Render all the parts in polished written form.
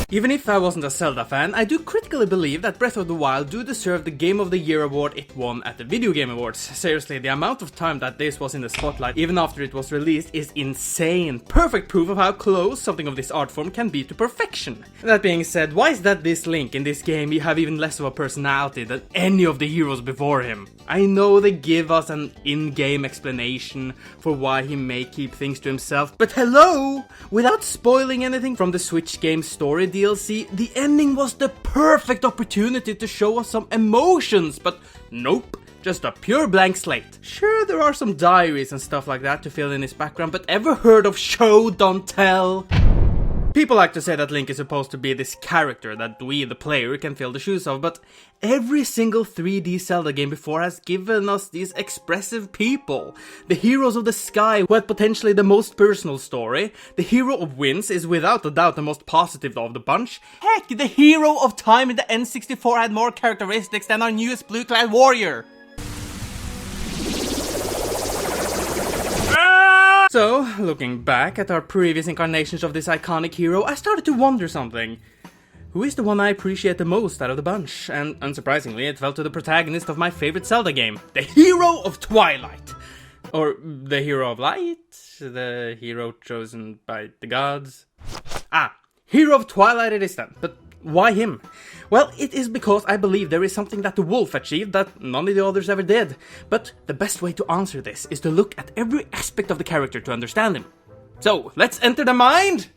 Even if I wasn't a Zelda fan, I do critically believe that Breath of the Wild do deserve the Game of the Year award it won at the Video Game Awards. Seriously, the amount of time that this was in the spotlight even after it was released is insane. Perfect proof of how close something of this art form can be to perfection. That being said, why is that this Link in this game you have even less of a personality than any of the heroes before him? I know they give us an in-game explanation for why he may keep things to himself, but hello! Without spoiling anything from the Switch game story DLC, the ending was the perfect opportunity to show us some emotions, but nope, just a pure blank slate. Sure, there are some diaries and stuff like that to fill in his background, but ever heard of show, don't tell? People like to say that Link is supposed to be this character that we, the player, can fill the shoes of, but every single 3D Zelda game before has given us these expressive people. The heroes of the sky who had potentially the most personal story. The hero of winds is without a doubt the most positive of the bunch. Heck, the hero of time in the N64 had more characteristics than our newest blue-clad warrior. So, looking back at our previous incarnations of this iconic hero, I started to wonder something. Who is the one I appreciate the most out of the bunch? And unsurprisingly, it fell to the protagonist of my favorite Zelda game, the Hero of Twilight. Or the Hero of Light? The hero chosen by the gods? Hero of Twilight it is then, but why him? Well, it is because I believe there is something that the wolf achieved that none of the others ever did. But the best way to answer this is to look at every aspect of the character to understand him. So, let's enter the mind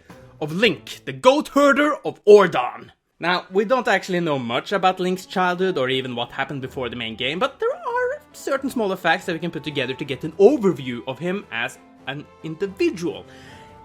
of Link, the goat herder of Ordon. Now, we don't actually know much about Link's childhood or even what happened before the main game, but there are certain smaller facts that we can put together to get an overview of him as an individual.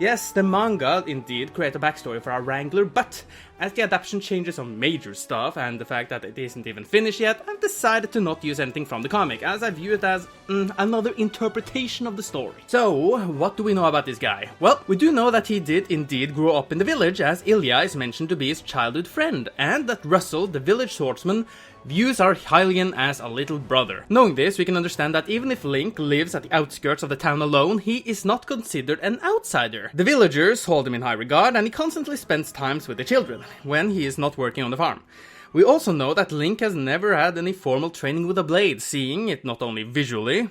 Yes, the manga indeed create a backstory for our Wrangler, but as the adaptation changes some major stuff and the fact that it isn't even finished yet, I've decided to not use anything from the comic, as I view it as another interpretation of the story. So, what do we know about this guy? Well, we do know that he did indeed grow up in the village, as Ilya is mentioned to be his childhood friend, and that Russell, the village swordsman, views our Hylian as a little brother. Knowing this, we can understand that even if Link lives at the outskirts of the town alone, he is not considered an outsider. The villagers hold him in high regard, and he constantly spends times with the children, when he is not working on the farm. We also know that Link has never had any formal training with a blade, seeing it not only visually,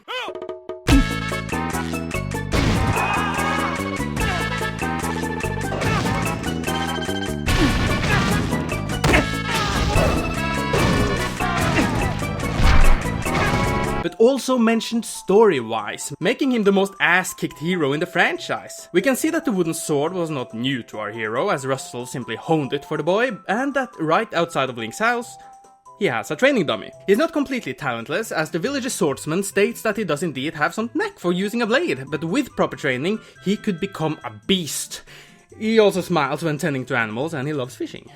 but also mentioned story-wise, making him the most ass-kicked hero in the franchise. We can see that the wooden sword was not new to our hero, as Russell simply honed it for the boy, and that right outside of Link's house, he has a training dummy. He's not completely talentless, as the village's swordsman states that he does indeed have some knack for using a blade, but with proper training, he could become a beast. He also smiles when tending to animals, and he loves fishing.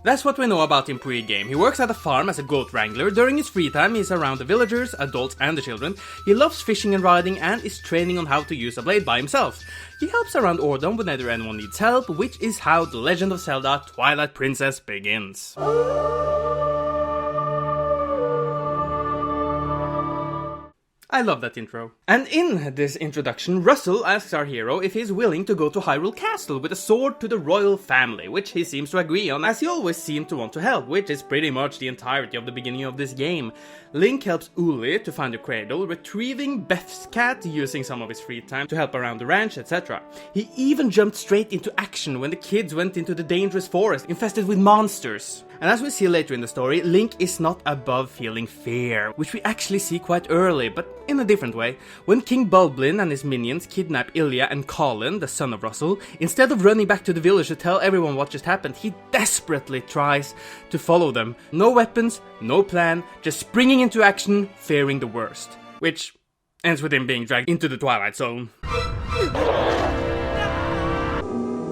That's what we know about him pre-game. He works at a farm as a goat wrangler. During his free time, he's around the villagers, adults and the children. He loves fishing and riding and is training on how to use a blade by himself. He helps around Ordon whenever anyone needs help, which is how The Legend of Zelda Twilight Princess begins. I love that intro. And in this introduction, Russell asks our hero if he's willing to go to Hyrule Castle with a sword to the royal family, which he seems to agree on, as he always seemed to want to help, which is pretty much the entirety of the beginning of this game. Link helps Uli to find the cradle, retrieving Beth's cat, using some of his free time to help around the ranch, etc. He even jumped straight into action when the kids went into the dangerous forest, infested with monsters. And as we see later in the story, Link is not above feeling fear, which we actually see quite early, but in a different way. When King Bulblin and his minions kidnap Ilya and Colin, the son of Russell, instead of running back to the village to tell everyone what just happened, he desperately tries to follow them. No weapons, no plan, just springing into action, fearing the worst. Which ends with him being dragged into the Twilight Zone.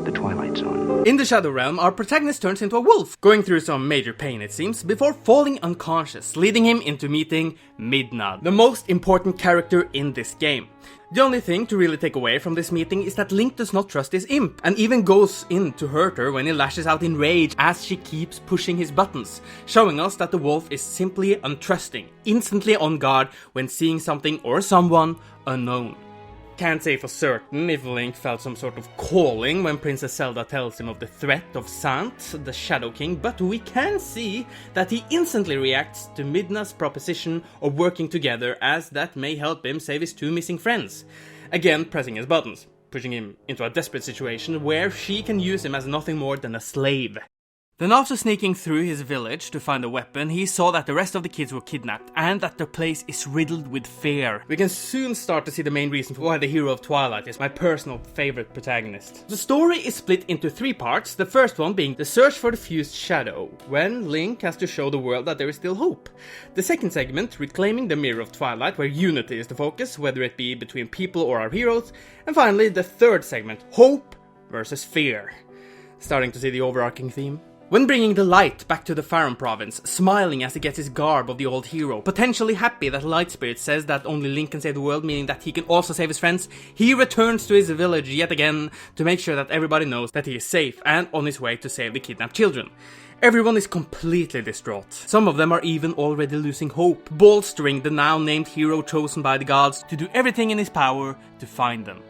The Twilight Zone. In the Shadow Realm, our protagonist turns into a wolf, going through some major pain it seems, before falling unconscious, leading him into meeting Midna, the most important character in this game. The only thing to really take away from this meeting is that Link does not trust his imp, and even goes in to hurt her when he lashes out in rage as she keeps pushing his buttons, showing us that the wolf is simply untrusting, instantly on guard when seeing something or someone unknown. can't say for certain if Link felt some sort of calling when Princess Zelda tells him of the threat of Sant, the Shadow King, but we can see that he instantly reacts to Midna's proposition of working together, as that may help him save his 2 missing friends. Again, pressing his buttons, pushing him into a desperate situation where she can use him as nothing more than a slave. Then after sneaking through his village to find a weapon, he saw that the rest of the kids were kidnapped and that the place is riddled with fear. We can soon start to see the main reason for why the Hero of Twilight is my personal favorite protagonist. The story is split into 3 parts, the first one being the search for the fused shadow, when Link has to show the world that there is still hope. The second segment, reclaiming the Mirror of Twilight, where unity is the focus, whether it be between people or our heroes. And finally, the third segment, hope versus fear. Starting to see the overarching theme. When bringing the light back to the Faron province, smiling as he gets his garb of the old hero, potentially happy that Light Spirit says that only Link can save the world, meaning that he can also save his friends, he returns to his village yet again to make sure that everybody knows that he is safe and on his way to save the kidnapped children. Everyone is completely distraught. Some of them are even already losing hope, bolstering the now named hero chosen by the gods to do everything in his power to find them.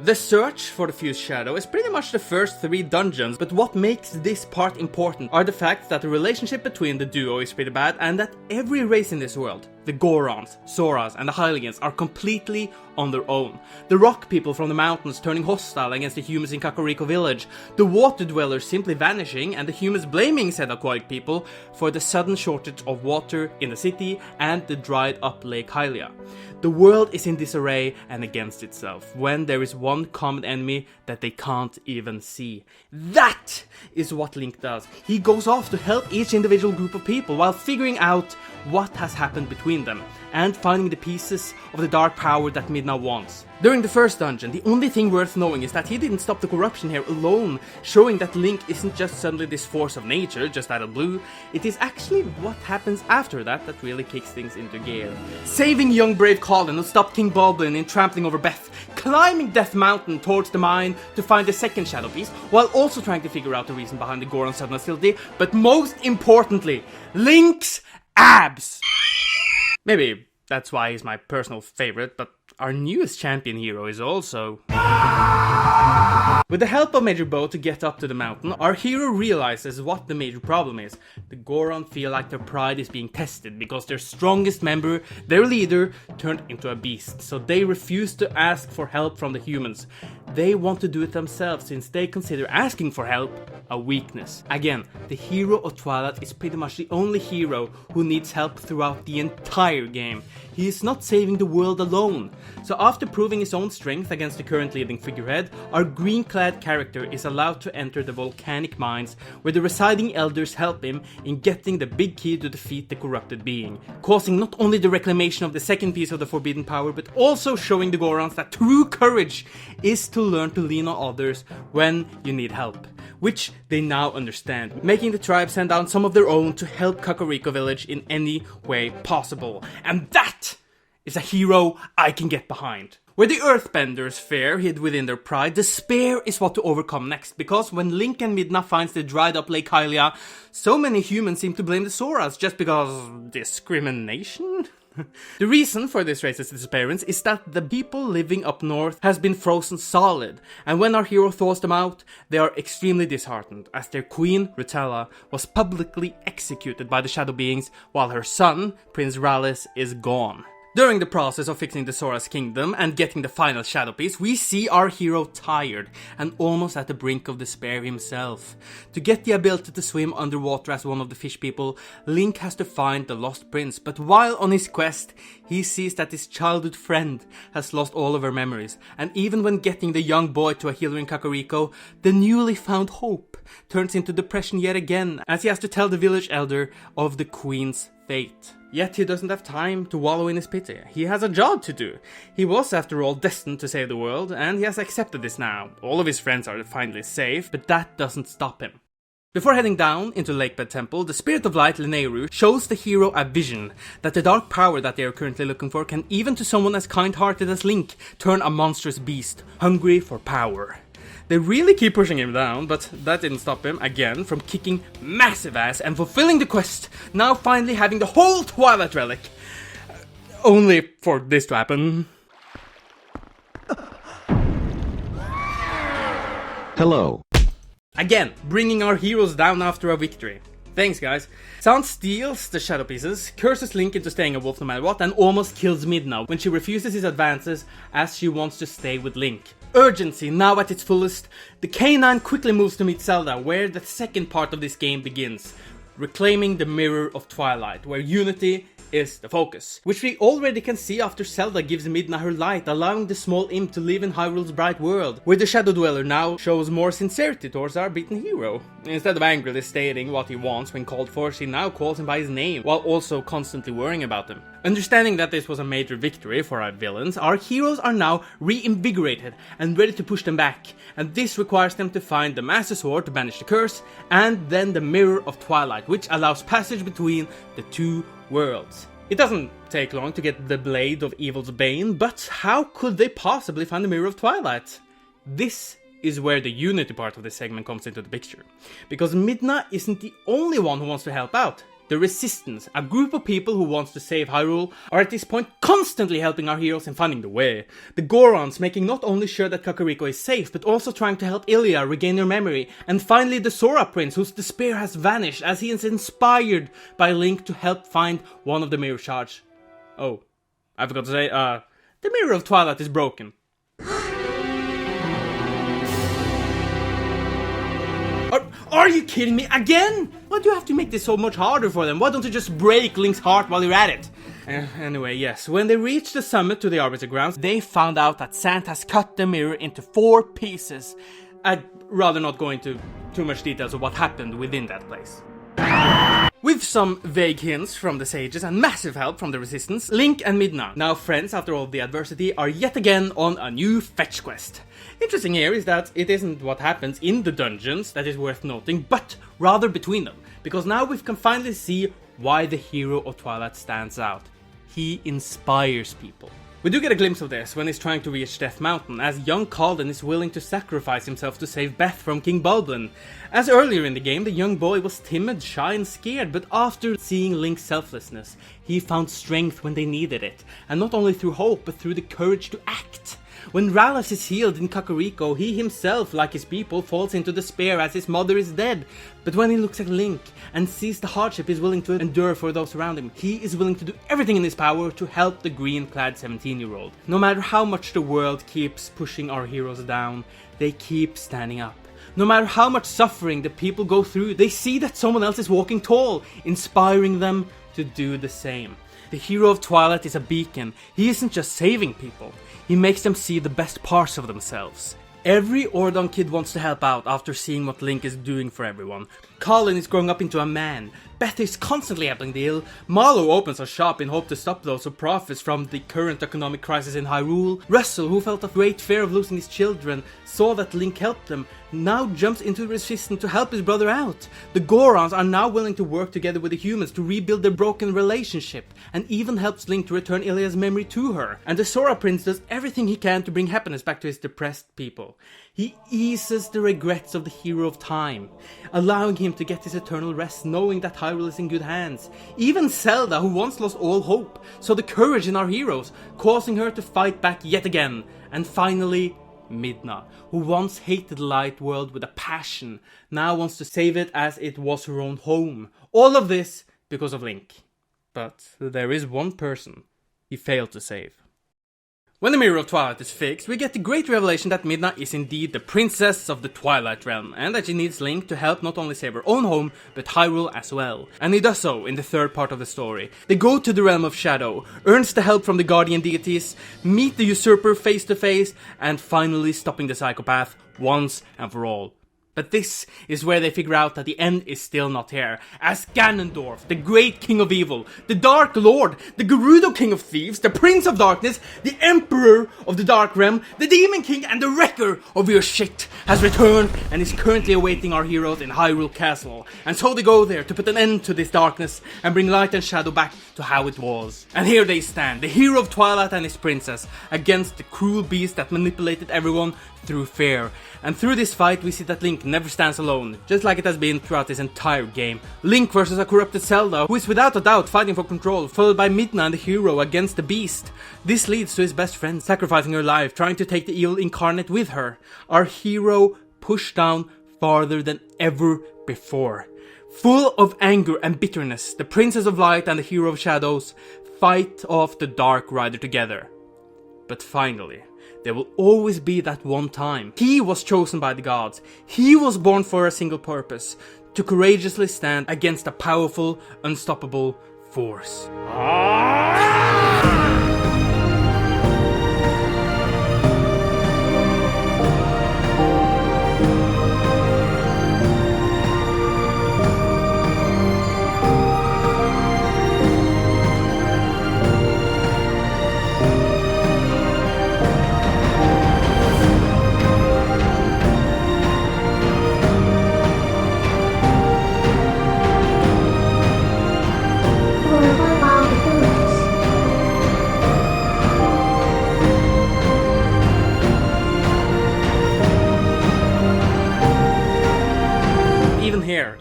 The search for the fused shadow is pretty much the first 3 dungeons, but what makes this part important are the fact that the relationship between the duo is pretty bad and that every race in this world, the Gorons, Zoras and the Hylians, are completely on their own. The rock people from the mountains turning hostile against the humans in Kakariko village, the water dwellers simply vanishing and the humans blaming said aquatic people for the sudden shortage of water in the city and the dried up Lake Hylia. The world is in disarray and against itself when there is one common enemy that they can't even see. That is what Link does. He goes off to help each individual group of people while figuring out what has happened between them and finding the pieces of the dark power that Midna wants. During the first dungeon, the only thing worth knowing is that he didn't stop the corruption here alone, showing that Link isn't just suddenly this force of nature just out of blue. It is actually what happens after that that really kicks things into gear. Saving young brave Colin who stopped King Boblin in trampling over Beth, climbing Death Mountain towards the mine to find the second shadow piece, while also trying to figure out the reason behind the Goron sudden hostility, but most importantly, Link's abs! Maybe that's why he's my personal favorite, but our newest champion hero is also... With the help of Major Bow to get up to the mountain, our hero realizes what the major problem is. The Goron feel like their pride is being tested because their strongest member, their leader, turned into a beast, so they refuse to ask for help from the humans. They want to do it themselves since they consider asking for help a weakness. Again, the Hero of Twilight is pretty much the only hero who needs help throughout the entire game. He is not saving the world alone. So after proving his own strength against the current leading figurehead, our green-clad character is allowed to enter the volcanic mines where the residing elders help him in getting the big key to defeat the corrupted being, causing not only the reclamation of the second piece of the forbidden power, but also showing the Gorons that true courage is to learn to lean on others when you need help, which they now understand, making the tribe send down some of their own to help Kakariko village in any way possible. And that is a hero I can get behind. Where the Earthbenders fear hid within their pride, despair is what to overcome next, because when Link and Midna finds the dried up Lake Hylia, so many humans seem to blame the Zoras just because discrimination? The reason for this race's disappearance is that the people living up north has been frozen solid, and when our hero thaws them out, they are extremely disheartened, as their queen, Rutella, was publicly executed by the shadow beings, while her son, Prince Rallis, is gone. During the process of fixing the Zora's kingdom and getting the final shadow piece, we see our hero tired and almost at the brink of despair himself. To get the ability to swim underwater as one of the fish people, Link has to find the lost prince, but while on his quest, he sees that his childhood friend has lost all of her memories, and even when getting the young boy to a healer in Kakariko, the newly found hope turns into depression yet again as he has to tell the village elder of the queen's fate. Yet he doesn't have time to wallow in his pity. He has a job to do. He was, after all, destined to save the world, and he has accepted this now. All of his friends are finally safe, but that doesn't stop him. Before heading down into Lakebed Temple, the Spirit of Light, Lineiru, shows the hero a vision that the dark power that they are currently looking for can, even to someone as kind-hearted as Link, turn a monstrous beast, hungry for power. They really keep pushing him down, but that didn't stop him, again, from kicking massive ass and fulfilling the quest, now finally having the whole Twilight Relic. Only for this to happen. Hello. Again, bringing our heroes down after a victory. Thanks, guys. Sound steals the shadow pieces, curses Link into staying a wolf no matter what, and almost kills Midna when she refuses his advances as she wants to stay with Link. Urgency now at its fullest, the K9 quickly moves to meet Zelda, where the second part of this game begins, reclaiming the Mirror of Twilight, where unity is the focus, which we already can see after Zelda gives Midna her light, allowing the small imp to live in Hyrule's bright world, where the Shadow Dweller now shows more sincerity towards our beaten hero. Instead of angrily stating what he wants when called for, she now calls him by his name, while also constantly worrying about him. Understanding that this was a major victory for our villains, our heroes are now reinvigorated and ready to push them back, and this requires them to find the Master Sword to banish the curse, and then the Mirror of Twilight, which allows passage between the two worlds. It doesn't take long to get the Blade of Evil's Bane, but how could they possibly find the Mirror of Twilight? This is where the unity part of this segment comes into the picture, because Midna isn't the only one who wants to help out. The Resistance, a group of people who wants to save Hyrule, are at this point constantly helping our heroes in finding the way. The Gorons making not only sure that Kakariko is safe, but also trying to help Ilia regain her memory. And finally the Sora Prince, whose despair has vanished as he is inspired by Link to help find one of the mirror shards. Oh, I forgot to say, the Mirror of Twilight is broken. Are you kidding me again? Why do you have to make this so much harder for them? Why don't you just break Link's heart while you're at it? Anyway, yes, when they reached the summit to the Arbiter Grounds, they found out that Sand has cut the mirror into 4 pieces. I'd rather not go into too much details of what happened within that place. With some vague hints from the sages and massive help from the Resistance, Link and Midna, now friends after all the adversity, are yet again on a new fetch quest. Interesting here is that it isn't what happens in the dungeons that is worth noting, but rather between them, because now we can finally see why the Hero of Twilight stands out. He inspires people. We do get a glimpse of this when he's trying to reach Death Mountain, as young Kalden is willing to sacrifice himself to save Beth from King Bulblin. As earlier in the game, the young boy was timid, shy and scared, but after seeing Link's selflessness, he found strength when they needed it, and not only through hope, but through the courage to act. When Rallis is healed in Kakariko, he himself, like his people, falls into despair as his mother is dead. But when he looks at Link and sees the hardship he's willing to endure for those around him, he is willing to do everything in his power to help the green-clad 17-year-old. No matter how much the world keeps pushing our heroes down, they keep standing up. No matter how much suffering the people go through, they see that someone else is walking tall, inspiring them to do the same. The Hero of Twilight is a beacon. He isn't just saving people, he makes them see the best parts of themselves. Every Ordon kid wants to help out after seeing what Link is doing for everyone. Colin is growing up into a man. Beth is constantly helping the ill. Marlowe opens a shop in hope to stop those who profits from the current economic crisis in Hyrule. Russell, who felt a great fear of losing his children, saw that Link helped them, now jumps into the Resistance to help his brother out. The Gorons are now willing to work together with the humans to rebuild their broken relationship, and even helps Link to return Ilia's memory to her. And the Sora Prince does everything he can to bring happiness back to his depressed people. He eases the regrets of the Hero of Time, allowing him to get his eternal rest, knowing that Hyrule is in good hands. Even Zelda, who once lost all hope, saw the courage in our heroes, causing her to fight back yet again. And finally, Midna, who once hated the light world with a passion, now wants to save it as it was her own home. All of this because of Link. But there is one person he failed to save. When the Mirror of Twilight is fixed, we get the great revelation that Midna is indeed the princess of the Twilight Realm, and that she needs Link to help not only save her own home, but Hyrule as well. And he does so in the third part of the story. They go to the Realm of Shadow, earns the help from the Guardian deities, meet the Usurper face to face, and finally stopping the psychopath once and for all. But this is where they figure out that the end is still not here, as Ganondorf, the great king of evil, the Dark Lord, the Gerudo king of thieves, the Prince of Darkness, the Emperor of the Dark Realm, the Demon King and the Wrecker of your shit, has returned and is currently awaiting our heroes in Hyrule Castle. And so they go there to put an end to this darkness and bring light and shadow back to how it was. And here they stand, the Hero of Twilight and his princess, against the cruel beast that manipulated everyone through fear. And through this fight we see that Link never stands alone, just like it has been throughout this entire game. Link versus a corrupted Zelda, who is without a doubt fighting for control, followed by Midna and the hero against the beast. This leads to his best friend sacrificing her life, trying to take the evil incarnate with her. Our hero pushed down farther than ever before. Full of anger and bitterness, the Princess of Light and the Hero of Shadows fight off the Dark Rider together. But finally, there will always be that one time. He was chosen by the gods. He was born for a single purpose, to courageously stand against a powerful, unstoppable force.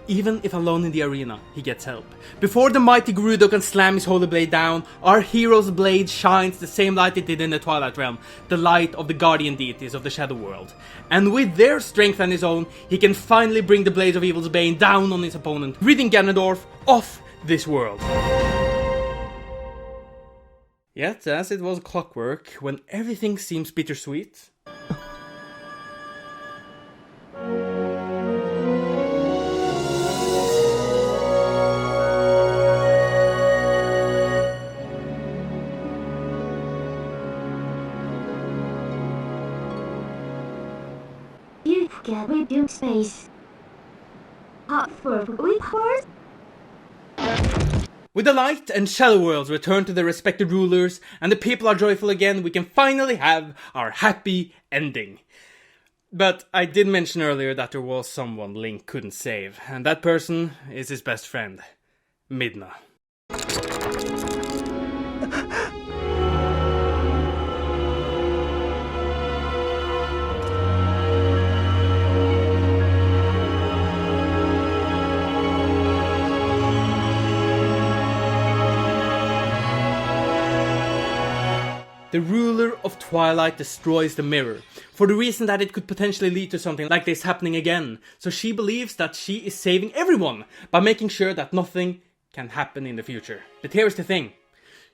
Even if alone in the arena, he gets help. Before the mighty Gerudo can slam his holy blade down, our hero's blade shines the same light it did in the Twilight Realm, the light of the guardian deities of the Shadow World. And with their strength and his own, he can finally bring the Blades of Evil's Bane down on his opponent, ridding Ganondorf off this world. Yet, as it was clockwork, when everything seems bittersweet, Get rebuild space. Hot for report. with the light and shadow worlds returned to their respected rulers, and the people are joyful again, we can finally have our happy ending. But I did mention earlier that there was someone Link couldn't save, and that person is his best friend, Midna. The ruler of Twilight destroys the mirror, for the reason that it could potentially lead to something like this happening again. So she believes that she is saving everyone by making sure that nothing can happen in the future. But here's the thing.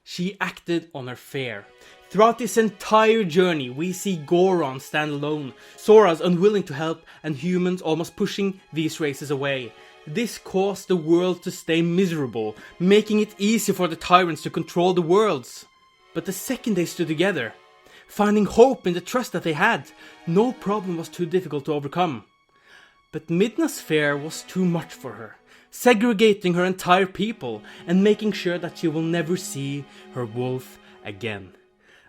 She acted on her fear. Throughout this entire journey, we see Goron stand alone, Sora's unwilling to help, and humans almost pushing these races away. This caused the world to stay miserable, making it easy for the tyrants to control the worlds. But the second they stood together, finding hope in the trust that they had, no problem was too difficult to overcome. But Midna's fear was too much for her, segregating her entire people and making sure that she will never see her wolf again.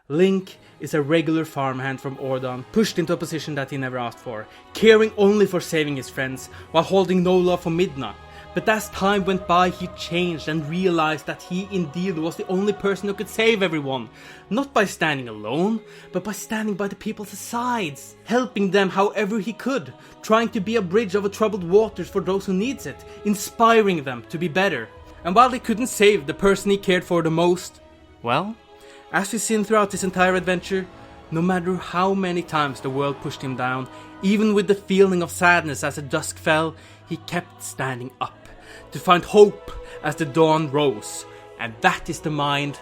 Link is a regular farmhand from Ordon, pushed into a position that he never asked for, caring only for saving his friends, while holding no love for Midna. But as time went by, he changed and realized that he indeed was the only person who could save everyone. Not by standing alone, but by standing by the people's sides, helping them however he could, trying to be a bridge over troubled waters for those who needs it, inspiring them to be better. And while he couldn't save the person he cared for the most, well, as we've seen throughout this entire adventure, no matter how many times the world pushed him down, even with the feeling of sadness as the dusk fell, he kept standing up, to find hope as the dawn rose. And that is the mind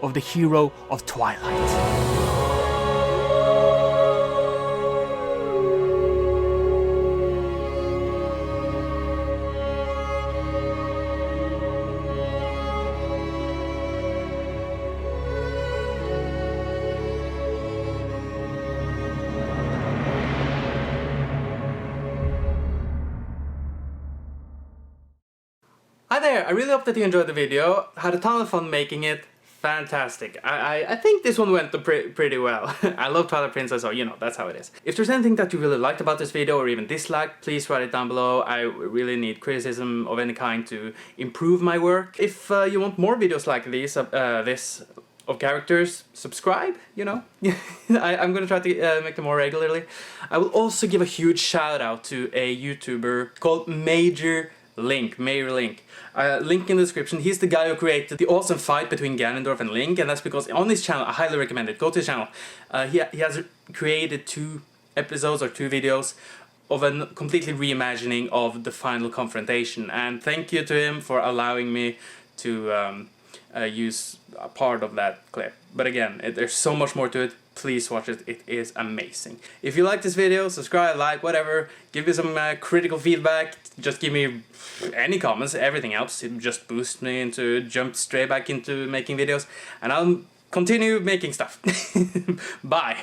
of the Hero of Twilight. Hi there, I really hope that you enjoyed the video. Had a ton of fun making it. Fantastic. I think this one went pretty well. I love Twilight Princess, so you know, that's how it is. If there's anything that you really liked about this video or even disliked, please write it down below. I really need criticism of any kind to improve my work. If you want more videos like these, of characters, subscribe, you know. I'm gonna try to make them more regularly. I will also give a huge shout out to a YouTuber called Mayor Link. Link in the description. He's the guy who created the awesome fight between Ganondorf and Link, and that's because on his channel, I highly recommend it, go to his channel. He has created 2 episodes or 2 videos of a completely reimagining of the final confrontation, and thank you to him for allowing me to use a part of that clip. But again, there's so much more to it. Please watch it. It is amazing. If you like this video, subscribe, like, whatever. Give me some critical feedback. Just give me any comments. Everything helps. It just boosts me into jump straight back into making videos, and I'll continue making stuff. Bye.